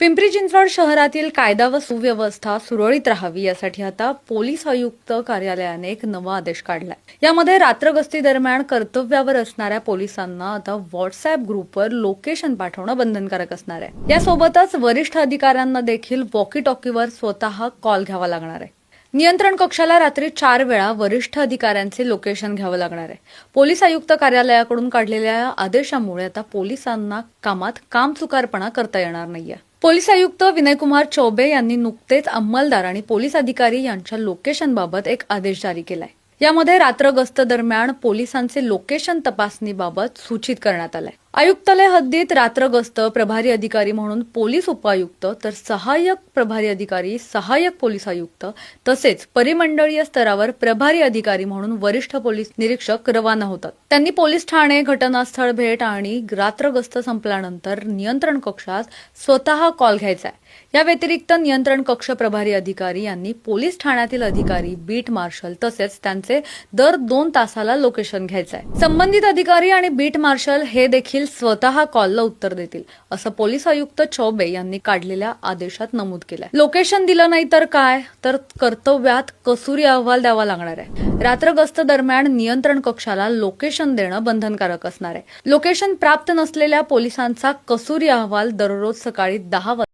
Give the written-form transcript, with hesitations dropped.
पिंपरी चिंचवड शहरातील कायदा व सुव्यवस्था सुरळीत राहावी यासाठी आता पोलीस आयुक्त कार्यालयाने एक नवा आदेश काढलाय। यामध्ये रात्र गस्ती दरम्यान कर्तव्यावर असणाऱ्या पोलिसांना आता व्हॉट्सअॅप ग्रुपवर लोकेशन पाठवणं बंधनकारक असणार आहे। यासोबतच वरिष्ठ अधिकाऱ्यांना देखील वॉकी टॉकीवर स्वतः कॉल घ्यावा लागणार आहे। नियंत्रण कक्षाला रात्री 4 वेळा वरिष्ठ अधिकाऱ्यांचे लोकेशन घ्यावं लागणार आहे। पोलीस आयुक्त कार्यालयाकडून काढलेल्या आदेशामुळे आता पोलिसांना कामात कामचुकारपणा करता येणार नाहीये। पोलीस आयुक्त विनयकुमार चौबे यांनी नुकतेच अंमलदार आणि पोलीस अधिकारी यांच्या लोकेशनबाबत एक आदेश जारी केलाय। यामध्ये रात्र गस्त दरम्यान पोलिसांचे लोकेशन तपासणीबाबत सूचित करण्यात आलंय। आयुक्तालय हद्दीत रात्र गस्त प्रभारी अधिकारी म्हणून पोलीस उपायुक्त तर सहाय्यक प्रभारी अधिकारी सहाय्यक पोलीस आयुक्त तसेच परिमंडळीय स्तरावर प्रभारी अधिकारी म्हणून वरिष्ठ पोलीस निरीक्षक रवाना होतात। त्यांनी पोलीस ठाणे, घटनास्थळ भेट आणि रात्र गस्त संपल्यानंतर नियंत्रण कक्षात स्वतः कॉल घ्यायचा आहे। या व्यतिरिक्त नियंत्रण कक्ष प्रभारी अधिकारी यांनी पोलीस ठाण्यातील अधिकारी, बीट मार्शल तसेच त्यांचे दर 2 तासाला लोकेशन घ्यायचं आहे। संबंधित अधिकारी आणि बीट मार्शल हे देखील स्वतः कॉलला उत्तर देतील, असं पोलीस आयुक्त चौबे यांनी काढलेल्या आदेशात नमूद केलंय। लोकेशन दिलं नाही तर काय, तर कर्तव्यात कसुरी अहवाल द्यावा लागणार आहे। रात्र गस्त दरम्यान नियंत्रण कक्षाला लोकेशन देणं बंधनकारक असणार आहे। लोकेशन प्राप्त नसलेल्या पोलिसांचा कसुरी अहवाल दररोज सकाळी 10 वाजता